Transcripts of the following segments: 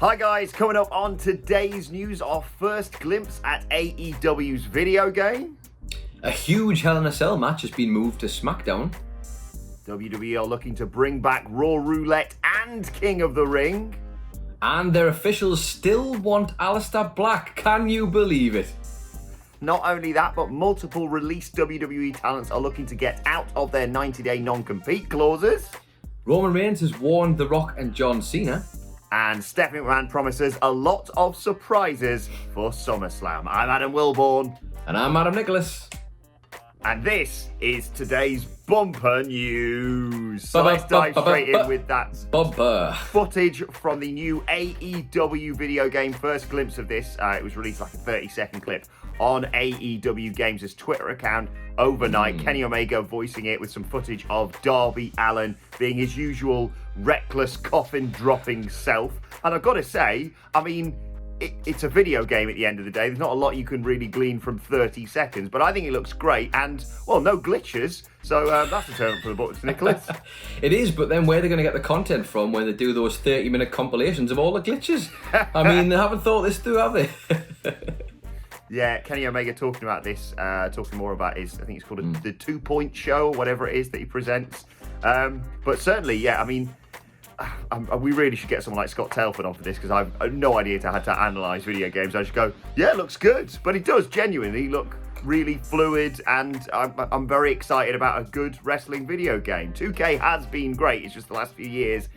Hi guys, coming up on today's news, our first glimpse at AEW's video game. A huge Hell in a Cell match has been moved to SmackDown. WWE are looking to bring back Raw Roulette and King of the Ring. And their officials still want Aleister Black. Can you believe it? Not only that, but multiple released WWE talents are looking to get out of their 90-day non-compete clauses. Roman Reigns has warned The Rock and John Cena. And Stephanie McMahon promises a lot of surprises for SummerSlam. I'm Adam Wilborn. And I'm Adam Nicholas. And this is today's bumper news. So let's dive straight in with that bumper footage from the new AEW video game. First glimpse of this, it was released like a 30-second clip on AEW Games' Twitter account overnight. Kenny Omega voicing it with some footage of Darby Allin being his usual reckless coffin-dropping self. And I've got to say, I mean, it's a video game at the end of the day. There's not a lot you can really glean from 30 seconds, but I think it looks great and, well, no glitches. So that's a turn for the books, Nicholas. It is, but then where are they going to get the content from when they do those 30-minute compilations of all the glitches? I mean, they haven't thought this through, have they? Yeah, Kenny Omega talking about this, talking more about his, I think it's called the 2-point show, or whatever it is that he presents. But certainly, yeah, I mean, we really should get someone like Scott Telford on for this, because I've no idea how to analyse video games. I just go, yeah, it looks good. But it does genuinely look really fluid, and I'm very excited about a good wrestling video game. 2K has been great. It's just the last few years,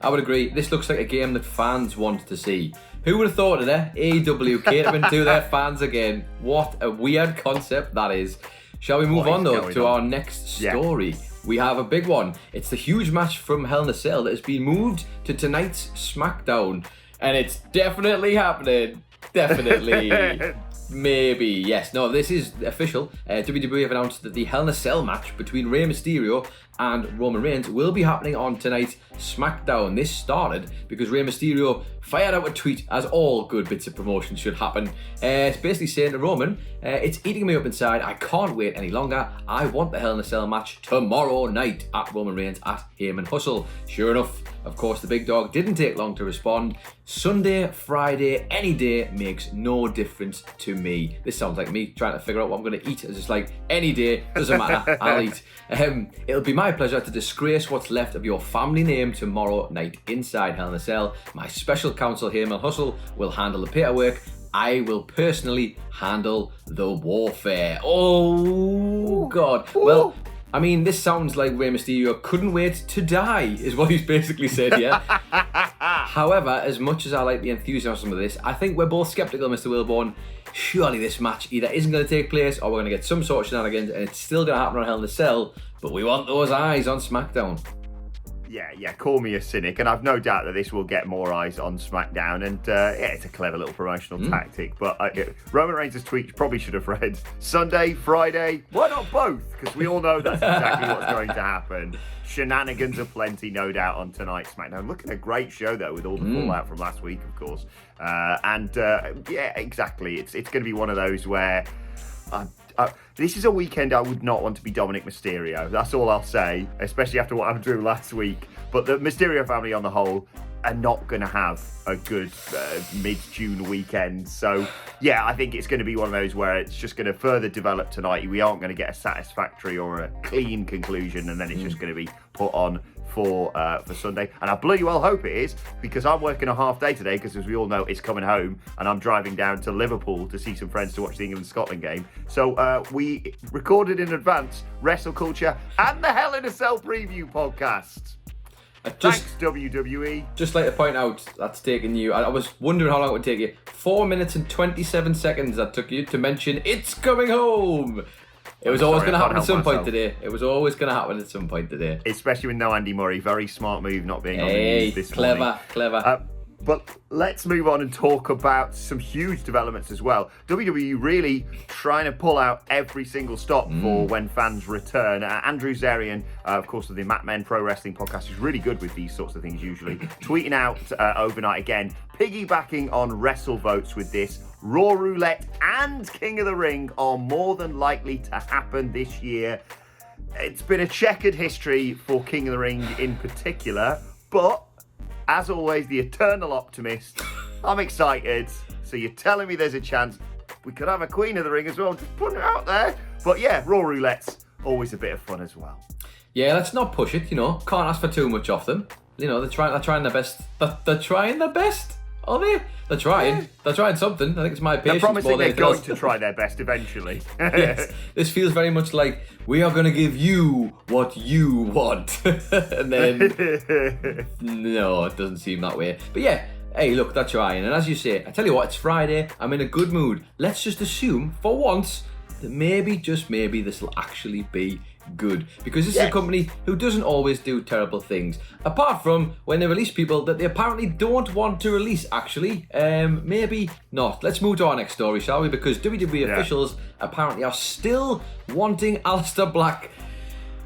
I would agree. This looks like a game that fans want to see. Who would have thought of that? AEW catering to their fans again. What a weird concept that is. Shall we move on, though, to our next story? Yeah. We have a big one. It's the huge match from Hell in a Cell that has been moved to tonight's SmackDown. And it's definitely happening. Definitely. Maybe. Yes. No, this is official. WWE have announced that the Hell in a Cell match between Rey Mysterio and Roman Reigns will be happening on tonight's SmackDown. This started because Rey Mysterio fired out a tweet, as all good bits of promotion should happen. It's basically saying to Roman, it's eating me up inside. I can't wait any longer. I want the Hell in a Cell match tomorrow night at Roman Reigns at Heyman Hustle. Sure enough, of course, the big dog didn't take long to respond. Sunday, Friday, any day makes no difference to me. This sounds like me trying to figure out what I'm going to eat. It's just like, any day, doesn't matter, I'll eat. It'll be my pleasure to disgrace what's left of your family name tomorrow night inside Hell in a Cell. My special counsel, Heyman Hustle, will handle the paperwork. I will personally handle the warfare. Oh, God. Well, I mean, this sounds like Rey Mysterio couldn't wait to die, is what he's basically said here. However, as much as I like the enthusiasm of this, I think we're both sceptical, Mr. Wilborn. Surely this match either isn't going to take place or we're going to get some sort of shenanigans and it's still going to happen on Hell in a Cell, but we want those eyes on SmackDown. Yeah, call me a cynic, and I've no doubt that this will get more eyes on SmackDown, and it's a clever little promotional tactic, but Roman Reigns' tweet probably should have read Sunday, Friday, why not both? Because we all know that's exactly what's going to happen. Shenanigans aplenty, no doubt, on tonight's SmackDown. Looking a great show, though, with all the fallout from last week, of course. Yeah, exactly. It's going to be one of those where... this is a weekend I would not want to be Dominic Mysterio. That's all I'll say, especially after what I drew last week. But the Mysterio family on the whole are not going to have a good mid-June weekend. So, yeah, I think it's going to be one of those where it's just going to further develop tonight. We aren't going to get a satisfactory or a clean conclusion, and then it's just going to be put on for Sunday. And I bloody well hope it is, because I'm working a half day today, because as we all know, it's coming home, and I'm driving down to Liverpool to see some friends to watch the England-Scotland game. So we recorded in advance WhatCulture and the Hell in a Cell preview podcast. Thanks, WWE. Just like to point out, that's taken you... I was wondering how long it would take you. 4 minutes and 27 seconds that took you to mention it's coming home. It was always going to happen at some point today. It was always going to happen at some point today. Especially with no Andy Murray. Very smart move not being on the news this morning. Clever. But let's move on and talk about some huge developments as well. WWE really trying to pull out every single stop for when fans return. Andrew Zarian, of course, of the McMahon Pro Wrestling podcast, is really good with these sorts of things usually. Tweeting out overnight again, piggybacking on WrestleVotes with this. Raw Roulette and King of the Ring are more than likely to happen this year. It's been a checkered history for King of the Ring in particular, but as always, the eternal optimist. I'm excited. So you're telling me there's a chance we could have a Queen of the Ring as well? Just put it out there. But yeah, Raw Roulette's always a bit of fun as well. Yeah, let's not push it, Can't ask for too much of them. They're trying their best. They're trying their best, are they? They're trying. Yeah. They're trying something. I think it's my patience. They're promising they're going else. to try their best eventually. Yes. This feels very much like, we are going to give you what you want. And then, no, it doesn't seem that way. But yeah, hey, look, they're trying. And as you say, I tell you what, it's Friday. I'm in a good mood. Let's just assume, for once, that maybe, just maybe, this will actually be good, because this is a company who doesn't always do terrible things, apart from when they release people that they apparently don't want to release. Actually, maybe not. Let's move to our next story, shall we? Because WWE officials apparently are still wanting Aleister Black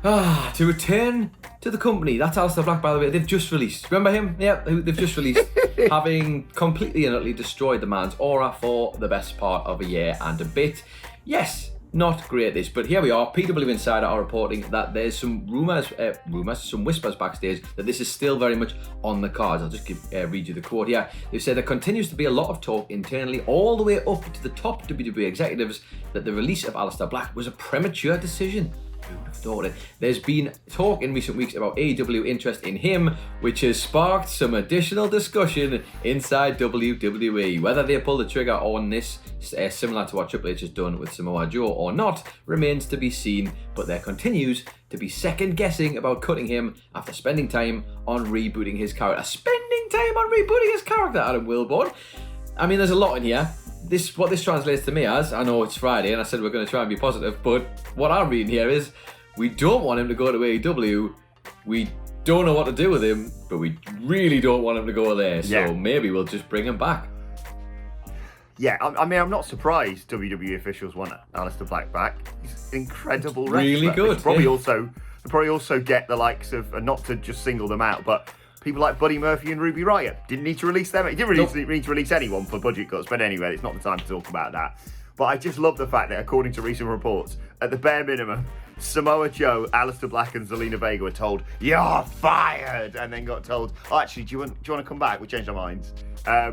to return to the company. That's Aleister Black, by the way. They've just released. Remember him? Yeah, they've just released, having completely and utterly destroyed the man's aura for the best part of a year and a bit. Yes. Not great this, but here we are. PW Insider are reporting that there's some some whispers backstage that this is still very much on the cards. I'll just read you the quote here. They said there continues to be a lot of talk internally, all the way up to the top WWE executives, that the release of Aleister Black was a premature decision. Who would have thought it? There's been talk in recent weeks about AEW interest in him, which has sparked some additional discussion inside WWE. Whether they pull the trigger on this, similar to what Triple H has done with Samoa Joe or not, remains to be seen, but there continues to be second guessing about cutting him after spending time on rebooting his character. Adam Wilborn. I mean, there's a lot in here. What this translates to me as, I know it's Friday and I said we're going to try and be positive, but what I'm reading here is, we don't want him to go to AEW, we don't know what to do with him, but we really don't want him to go there, so maybe we'll just bring him back. Yeah, I mean, I'm not surprised WWE officials want Aleister Black back. He's an incredible wrestler. Really good. Probably also get the likes of, and not to just single them out, but people like Buddy Murphy and Ruby Riott. Didn't need to release them. He didn't really need to release anyone for budget cuts, but anyway, it's not the time to talk about that. But I just love the fact that, according to recent reports, at the bare minimum, Samoa Joe, Aleister Black and Zelina Vega were told, "You're fired," and then got told, "Oh, actually, do you want to come back? We changed our minds."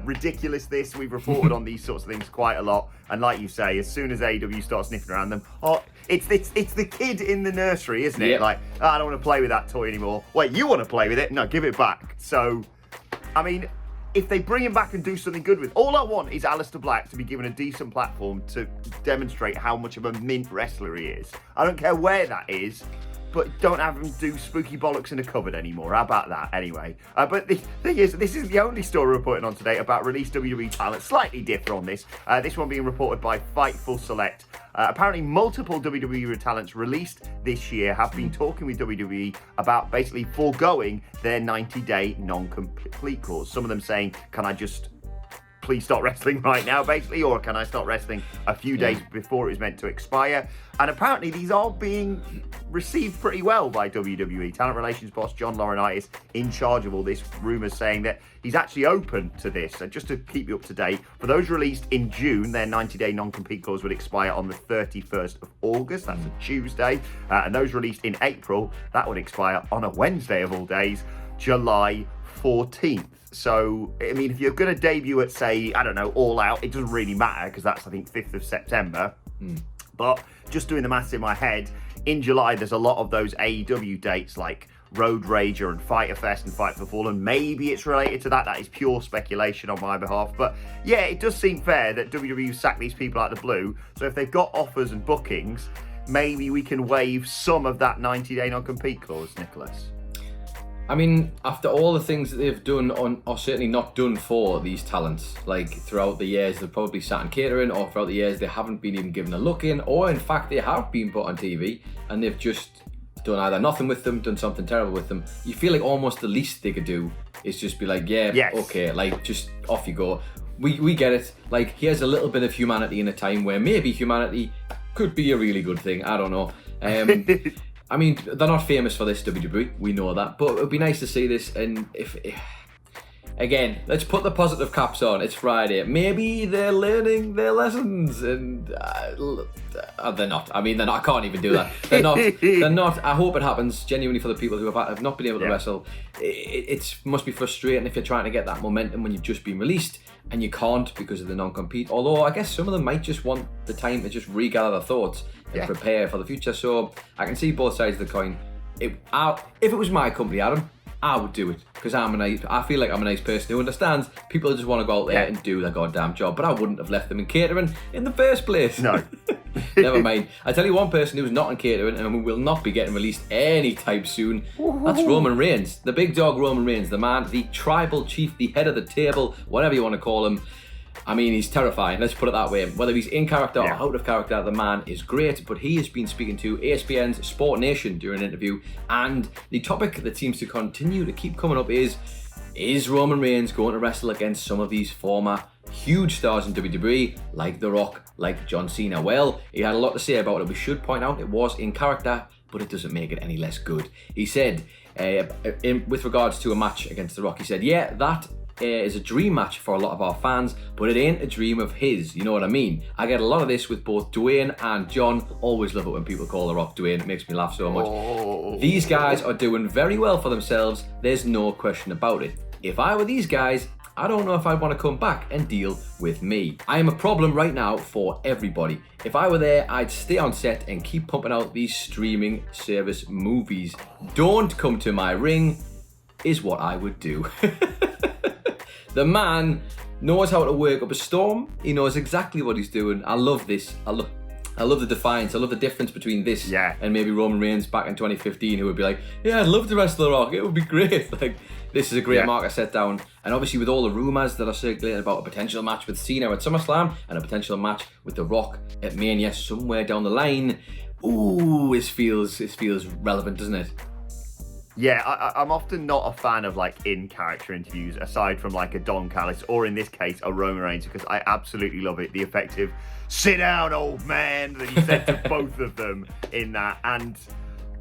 Ridiculous this. We've reported on these sorts of things quite a lot. And like you say, as soon as AEW starts sniffing around them, it's the kid in the nursery, isn't it? Yep. Like, I don't want to play with that toy anymore. Wait, you want to play with it? No, give it back. So, I mean, if they bring him back and do something good with, all I want is Aleister Black to be given a decent platform to demonstrate how much of a mint wrestler he is. I don't care where that is, but don't have him do spooky bollocks in a cupboard anymore. How about that, anyway? But the thing is, this isn't the only story we're reporting on today about released WWE talent. Slightly different on this. This one being reported by Fightful Select. Apparently, multiple WWE talents released this year have been talking with WWE about basically foregoing their 90-day non-complete clause. Some of them saying, can I just please start wrestling right now, basically, or can I start wrestling a few days before it was meant to expire? And apparently these are being received pretty well by WWE. Talent relations boss John Laurinaitis, in charge of all this, rumours saying that he's actually open to this. And just to keep you up to date, for those released in June, their 90-day non-compete clause would expire on the 31st of August. That's a Tuesday. And those released in April, that would expire on a Wednesday of all days, July 14th. So, I mean, if you're going to debut at, say, I don't know, All Out, it doesn't really matter because that's, I think, 5th of September. But just doing the maths in my head, in July, there's a lot of those AEW dates like Road Rager and Fyter Fest and Fight for Fallen. Maybe it's related to that. That is pure speculation on my behalf. But yeah, it does seem fair that WWE sack these people out of the blue. So if they've got offers and bookings, maybe we can waive some of that 90-day non-compete clause, Nicholas. I mean, after all the things that they've done on, or certainly not done for these talents, like throughout the years they've probably sat in catering, or throughout the years they haven't been even given a look in, or in fact they have been put on TV and they've just done either nothing with them, done something terrible with them. You feel like almost the least they could do is just be like, okay, like just off you go. We get it. Like, here's a little bit of humanity in a time where maybe humanity could be a really good thing. I don't know. I mean, they're not famous for this, WWE. We know that, but it would be nice to see this. And if again, let's put the positive caps on. It's Friday. Maybe they're learning their lessons, and they're not. I mean, they're not. I can't even do that. They're not. They're not. I hope it happens genuinely for the people who have not been able to wrestle. It must be frustrating if you're trying to get that momentum when you've just been released and you can't because of the non-compete. Although I guess some of them might just want the time to just regather their thoughts and prepare for the future. So I can see both sides of the coin. If it was my company, Adam, I would do it because I feel like I'm a nice person who understands people just want to go out there and do their goddamn job, but I wouldn't have left them in catering in the first place. No. Never mind. I tell you one person who's not in catering and will not be getting released anytime soon. That's Roman Reigns. The big dog Roman Reigns, the man, the tribal chief, the head of the table, whatever you want to call him. I mean, he's terrifying, let's put it that way. Whether he's in character or out of character, the man is great, but he has been speaking to ESPN's Sport Nation during an interview, and the topic that seems to continue to keep coming up is Roman Reigns going to wrestle against some of these former huge stars in WWE, like The Rock, like John Cena? Well, he had a lot to say about it. We should point out it was in character, but it doesn't make it any less good. He said, with regards to a match against The Rock, he said, that is a dream match for a lot of our fans, but it ain't a dream of his, you know what I mean? I get a lot of this with both Dwayne and John. Always love it when people call The Rock Dwayne, it makes me laugh so much. These guys are doing very well for themselves, there's no question about it. If I were these guys, I don't know if I'd want to come back and deal with me. I am a problem right now for everybody. If I were there, I'd stay on set and keep pumping out these streaming service movies. Don't come to my ring is what I would do. The man knows how to work up a storm. He knows exactly what he's doing. I love this. I love the defiance. I love the difference between this and maybe Roman Reigns back in 2015, who would be like, I'd love to wrestle The Rock. It would be great. Like, this is a great marker set down. And obviously with all the rumours that are circulating about a potential match with Cena at SummerSlam and a potential match with The Rock at Mania somewhere down the line, this feels relevant, doesn't it? Yeah, I'm often not a fan of like in-character interviews, aside from like a Don Callis or in this case a Roman Reigns, because I absolutely love it. The effective "sit down, old man" that he said to both of them in that. And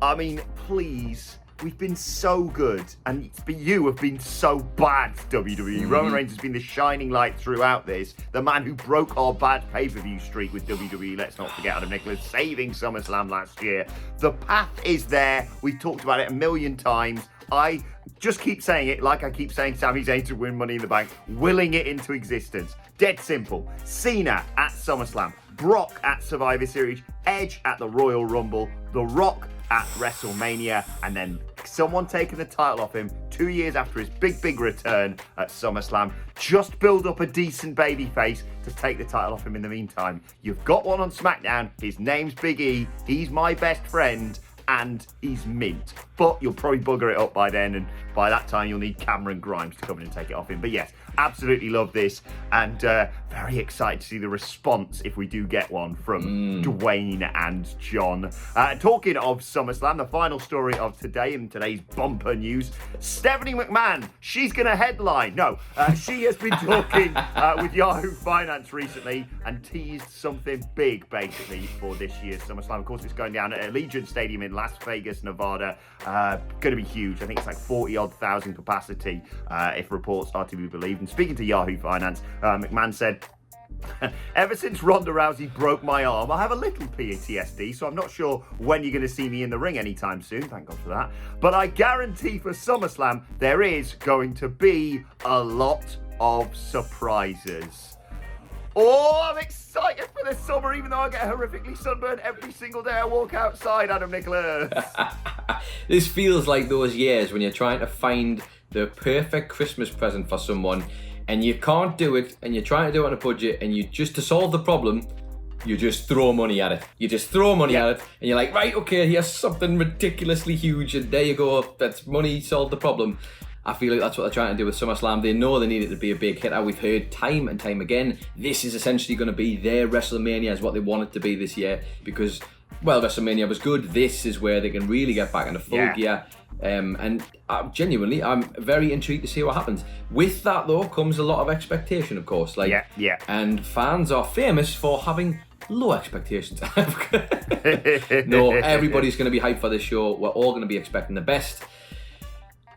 I mean, please, we've been so good, and you have been so bad, WWE. Roman Reigns has been the shining light throughout this. The man who broke our bad pay-per-view streak with WWE, let's not forget Adam Nicholas, saving SummerSlam last year. The path is there. We've talked about it a million times. I just keep saying it like I keep saying Sami Zayn to win Money in the Bank, willing it into existence. Dead simple. Cena at SummerSlam, Brock at Survivor Series, Edge at the Royal Rumble, The Rock at WrestleMania, and then someone taking the title off him 2 years after his big return at SummerSlam. Just build up a decent babyface to take the title off him in the meantime. You've got one on SmackDown. His name's Big E. He's my best friend, and he's mint. But you'll probably bugger it up by then, and by that time you'll need Cameron Grimes to come in and take it off him. But yes, absolutely love this, and very excited to see the response if we do get one from Dwayne and John. Talking of SummerSlam, the final story of today in today's bumper news, Stephanie McMahon, she's going to headline. No, she has been talking with Yahoo Finance recently and teased something big, basically, for this year's SummerSlam. Of course, it's going down at Allegiant Stadium in Las Vegas, Nevada. Going to be huge. I think it's like 40-odd thousand capacity, if reports are to be believed. And speaking to Yahoo Finance, McMahon said, "Ever since Ronda Rousey broke my arm, I have a little PTSD, so I'm not sure when you're going to see me in the ring anytime soon, thank God for that. But I guarantee for SummerSlam, there is going to be a lot of surprises." Oh, I'm excited for this summer, even though I get horrifically sunburned every single day I walk outside, Adam Nicholas. This feels like those years when you're trying to find the perfect Christmas present for someone and you can't do it, and you're trying to do it on a budget, and you just, to solve the problem, you just throw money at it. You just throw money at it, and you're like, right, okay, here's something ridiculously huge, and there you go, that's money, solved the problem. I feel like that's what they're trying to do with SummerSlam. They know they need it to be a big hitter. We've heard time and time again, this is essentially going to be their WrestleMania, is what they want it to be this year, because, well, WrestleMania was good. This is where they can really get back into full gear. And genuinely, I'm very intrigued to see what happens. With that, though, comes a lot of expectation, of course. And fans are famous for having low expectations. No, everybody's going to be hyped for this show. We're all going to be expecting the best.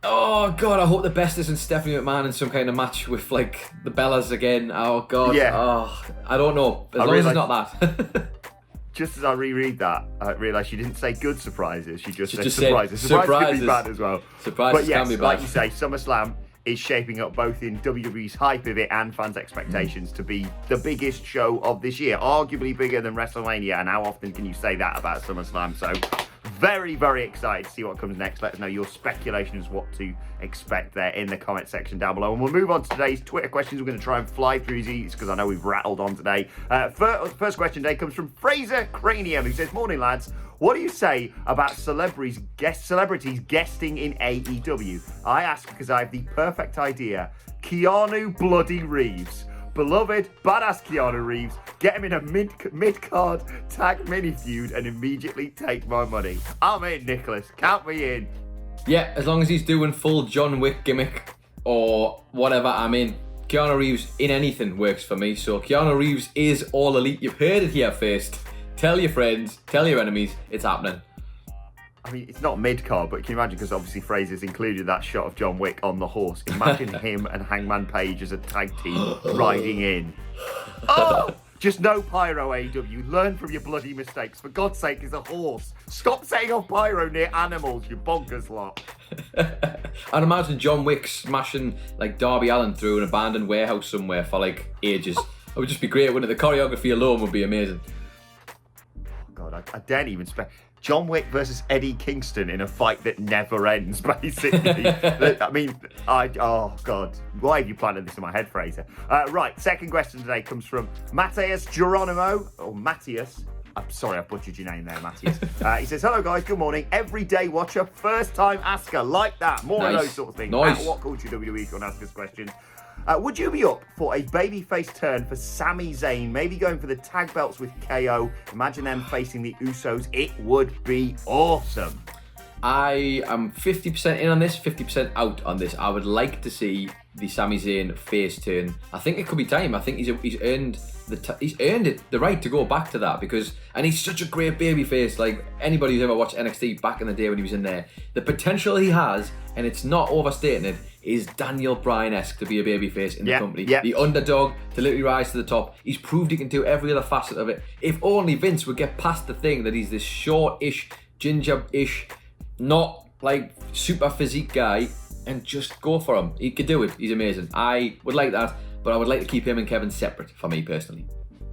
Oh God, I hope the best isn't Stephanie McMahon in some kind of match with like the Bellas again. Oh God. Yeah. Oh, I don't know. As long as it's not that. Just as I reread that, I realised she didn't say good surprises. She just said just surprises. said Surprises could be bad as well. Surprises but yes, can be bad. like you say, SummerSlam is shaping up both in WWE's hype of it and fans' expectations to be the biggest show of this year, arguably bigger than WrestleMania. And how often can you say that about SummerSlam? So very, very excited to see what comes next. Let us know your speculations, what to expect there in the comment section down below. And we'll move on to today's Twitter questions. We're going to try and fly through these because I know we've rattled on today. First question today comes from Fraser Cranium, who says, morning lads, what do you say about celebrities guesting in AEW? I ask because I have the perfect idea. Keanu Bloody Reeves. Beloved, badass Keanu Reeves, get him in a mid-card tag mini feud and immediately take my money. I'm in, Nicholas. Count me in. Yeah, as long as he's doing full John Wick gimmick or whatever, I'm in. Keanu Reeves in anything works for me. So Keanu Reeves is all elite. You've heard it here first. Tell your friends, tell your enemies, it's happening. I mean, it's not mid-card, but can you imagine, because obviously Fraser's included that shot of John Wick on the horse. Imagine him and Hangman Page as a tag team riding in. Oh! Just no pyro, AEW. Learn from your bloody mistakes. For God's sake, it's a horse. Stop setting off pyro near animals, you bonkers lot. I'd imagine John Wick smashing like Darby Allin through an abandoned warehouse somewhere for like ages. It would just be great, wouldn't it? The choreography alone would be amazing. God, I daren't even spec. John Wick versus Eddie Kingston in a fight that never ends, basically. I mean, oh God, why have you planted this in my head, Fraser? Right, second question today comes from Matthias Geronimo, or Matthias. I'm sorry, I butchered your name there, Matthias. He says, hello guys, good morning. Everyday watcher, first time asker, like that. More of those sort of things. Nice. At WhatCulture WWE, if you want to ask us questions. Would you be up for a babyface turn for Sami Zayn, maybe going for the tag belts with KO? Imagine them facing the Usos. It would be awesome. I am 50% in on this, 50% out on this. I would like to see the Sami Zayn face turn. I think it could be time. I think he's earned the right to go back to that and he's such a great babyface. Like anybody who's ever watched NXT back in the day when he was in there, the potential he has, and it's not overstating it, is Daniel Bryan-esque to be a babyface in the company. Yeah. The underdog to literally rise to the top. He's proved he can do every other facet of it. If only Vince would get past the thing that he's this short-ish, ginger-ish, not like super physique guy, and just go for him. He could do it. He's amazing. I would like that, but I would like to keep him and Kevin separate for me personally.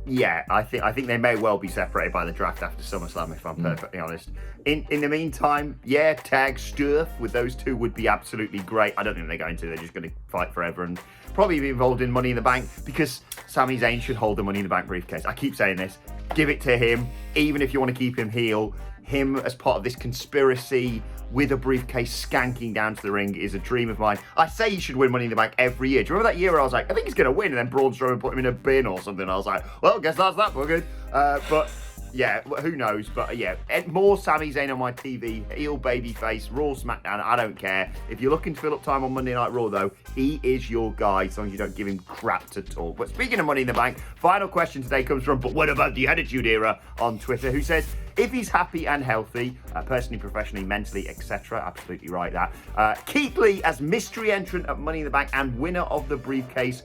Yeah, I think they may well be separated by the draft after SummerSlam, if I'm perfectly honest. In the meantime, yeah, tag stuff with those two would be absolutely great. I don't think they're going to. They're just going to fight forever and probably be involved in Money in the Bank because Sami Zayn should hold the Money in the Bank briefcase. I keep saying this. Give it to him, even if you want to keep him heel. Him as part of this conspiracy with a briefcase skanking down to the ring is a dream of mine. I say he should win Money in the Bank every year. Do you remember that year where I was like, I think he's going to win, and then Braun Strowman put him in a bin or something? I was like, well, guess that's that for good. But yeah, who knows? But yeah, more Sami Zayn on my TV, heel babyface, Raw, SmackDown, I don't care. If you're looking to fill up time on Monday Night Raw, though, he is your guy, as long as you don't give him crap to talk. But speaking of Money in the Bank, final question today comes from, but what about the Attitude Era on Twitter, who says, if he's happy and healthy, personally, professionally, mentally, etc., absolutely right that. Keith Lee as mystery entrant at Money in the Bank and winner of the briefcase.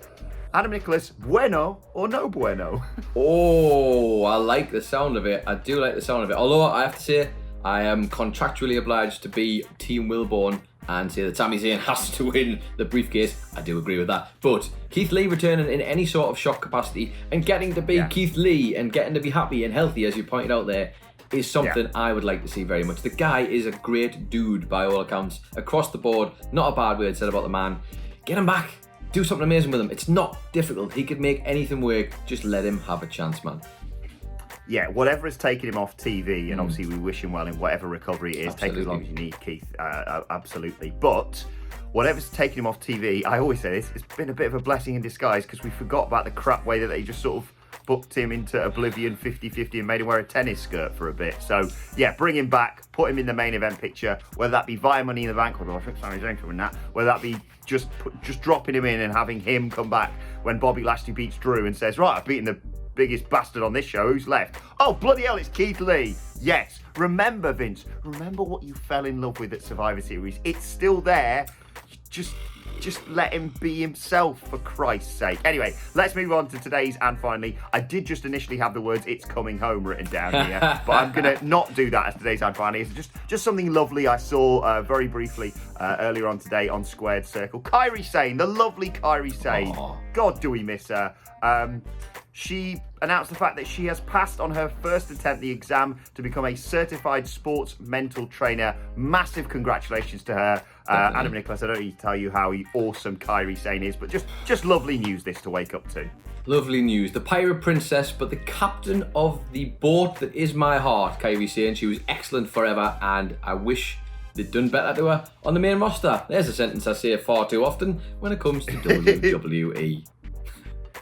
Adam Nicholas, bueno or no bueno? Oh, I like the sound of it. I do like the sound of it. Although I have to say, I am contractually obliged to be Team Wilborn and say that Sami Zayn has to win the briefcase. I do agree with that. But Keith Lee returning in any sort of shock capacity and getting to be Keith Lee and getting to be happy and healthy, as you pointed out there, is something I would like to see very much. The guy is a great dude by all accounts. Across the board, not a bad word said about the man. Get him back. Do something amazing with him. It's not difficult. He could make anything work. Just let him have a chance, man. Yeah, whatever has taken him off TV, and obviously we wish him well in whatever recovery it is. Absolutely. Take as long as you need, Keith. Absolutely. But whatever's taken him off TV, I always say this, it's been a bit of a blessing in disguise because we forgot about the crap way that they just sort of booked him into oblivion 50-50 and made him wear a tennis skirt for a bit. So, yeah, bring him back, put him in the main event picture, whether that be via Money in the Bank, although I think Sami Zayn should win that, whether that be just dropping him in and having him come back when Bobby Lashley beats Drew and says, right, I've beaten biggest bastard on this show. Who's left? Oh, bloody hell, it's Keith Lee. Yes. Remember, Vince. Remember what you fell in love with at Survivor Series. It's still there. Just let him be himself, for Christ's sake. Anyway, let's move on to today's and finally. I did just initially have the words "it's coming home" written down here, but I'm going to not do that as today's and finally. It's just something lovely I saw very briefly earlier on today on Squared Circle. Kairi Sane, the lovely Kairi Sane. Aww. God, do we miss her. She announced the fact that she has passed on her first attempt the exam to become a certified sports mental trainer. Massive congratulations to her. Adam Nicholas, I don't need to tell you how awesome Kairi Sane is, but just lovely news this to wake up to. Lovely news. The pirate princess, but the captain of the boat that is my heart, Kairi Sane. She was excellent forever, and I wish they'd done better to her on the main roster. There's a sentence I say far too often when it comes to WWE.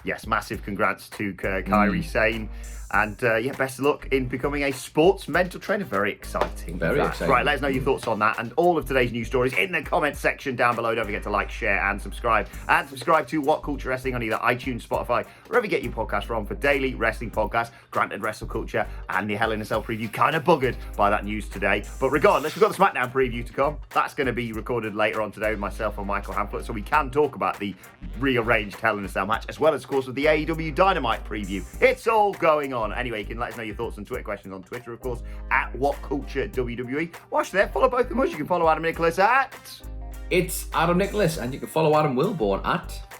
Yes, massive congrats to Kairi Sane. And best of luck in becoming a sports mental trainer. Very exciting. Very exciting. Right, let us know your thoughts on that and all of today's news stories in the comments section down below. Don't forget to like, share, and subscribe. And subscribe to What Culture Wrestling on either iTunes, Spotify, wherever you get your podcast from for daily wrestling podcasts. Granted, Wrestle Culture and the Hell in a Cell preview kind of buggered by that news today. But regardless, we've got the SmackDown preview to come. That's going to be recorded later on today with myself and Michael Hamflett, so we can talk about the rearranged Hell in a Cell match, as well as, of course, with the AEW Dynamite preview. It's all going on. Anyway, you can let us know your thoughts and Twitter questions on Twitter, of course, at WhatCultureWWE. Watch there, follow both of us. You can follow Adam Nicholas at... It's Adam Nicholas, and you can follow Adam Wilborn at...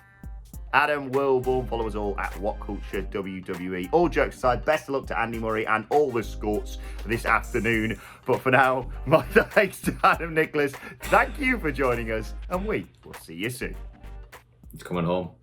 Adam Wilborn. Follow us all at WhatCultureWWE. All jokes aside, best of luck to Andy Murray and all the Scots this afternoon. But for now, my thanks to Adam Nicholas. Thank you for joining us, and we will see you soon. It's coming home.